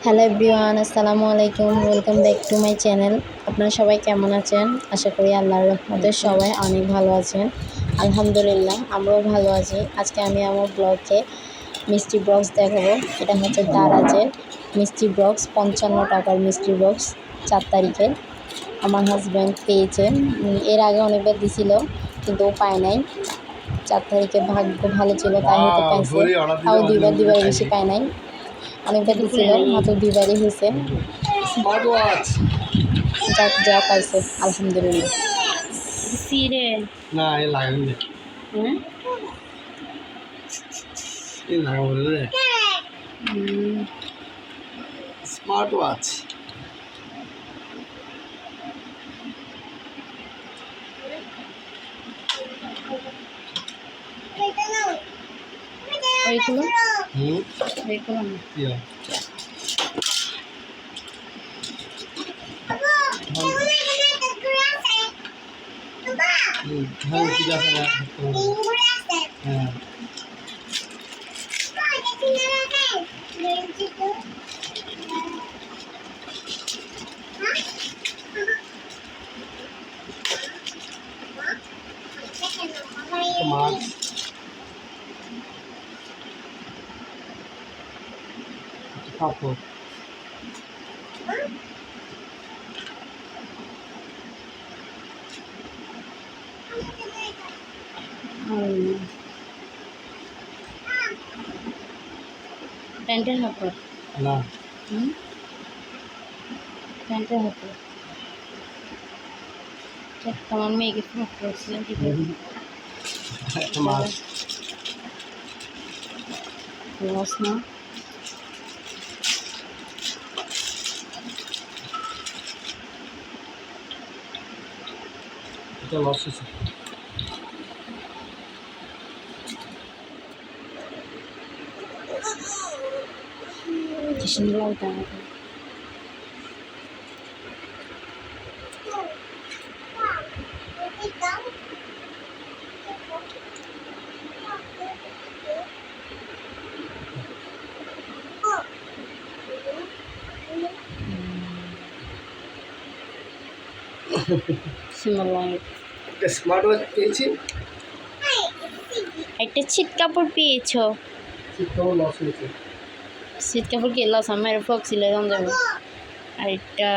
Hello everyone, আসসালামু আলাইকুম। Welcome back to my channel. আপনারা সবাই কেমন আছেন? আশা করি আল্লাহর রহমতে সবাই অনেক ভালো আছেন। আলহামদুলিল্লাহ, আমরাও ভালো আছি। আজকে আমি আমার ব্লগে মিষ্টি বক্স দেখাবো। এটা হচ্ছে দারাজের মিষ্টি বক্স, 55 টাকার মিষ্টি বক্স 4 তারিখের। আমার হাজব্যান্ড পেয়েছে। এর আগে অনেকবার দিছিল, কিন্তু ও পায় নাই। 4 তারিখে ভাগ্য ভালো ছিল, তাই হয়তো পাইছে। তাও দুইবার বেশি পায় নাই। অনেকবার দিছিল, মাত্র 2বারই হয়েছে। যাক, যা পাইছে আলহামদুলিল্লাহ। না এ লাগাবি এই লাগাবো রে স্মার্ট ওয়াচ ওইগুলো ইয়া হ্যাঁ ঠিক আছে না হ্যাঁ মাছ পাপড় প্যান্টের হাতে না প্যান্টের হাতে তোমার মেয়েকে ফোন করেছিলেন মাছ লস না। এটা লস হয়েছে কি সুন্দর লাগতো আমাকে। সুন্দর লাগে। স্মার্ট ওয়াচ পেয়েছি একটা ছিট কাপড় পেয়েছো? শীতকাল লস হয়েছে ছিট কাপড় কি লস? আমার ফ্রক ছিল যাবে। আর একটা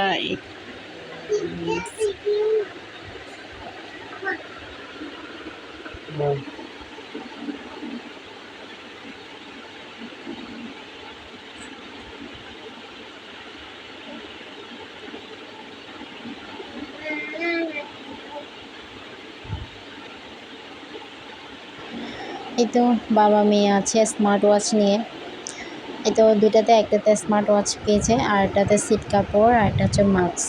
এই তো বাবা মেয়ে আছে স্মার্ট ওয়াচ নিয়ে। এই তো দুইটাতে, একটাতে স্মার্ট ওয়াচ পেয়েছে আর একটাতে সিট কাপড় আর একটা হচ্ছে মাস্ক।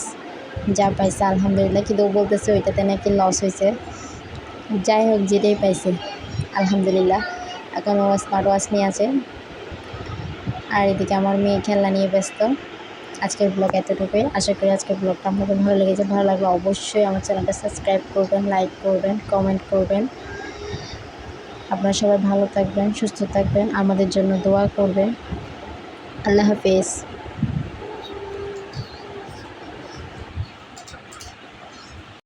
যা পাইছে আলহামদুলিল্লাহ, কিন্তু ও বলতেছে ওইটাতে নাকি লস হয়েছে। যাই হোক, যেটাই পাইছে আলহামদুলিল্লাহ। এখন ও স্মার্ট ওয়াচ নিয়ে আছে, আর এদিকে আমার মেয়ে খেলনা নিয়ে ব্যস্ত। আজকের ব্লগ এতটুকুই। আশা করি আজকের ব্লগটা আপনাদের ভালো লেগেছে। ভালো লাগলে অবশ্যই আমার চ্যানেলটা সাবস্ক্রাইব করবেন, লাইক করবেন, কমেন্ট করবেন। আপনারা সবাই ভালো থাকবেন, সুস্থ থাকবেন, আমাদের জন্য দোয়া করবেন। আল্লাহ হাফেজ।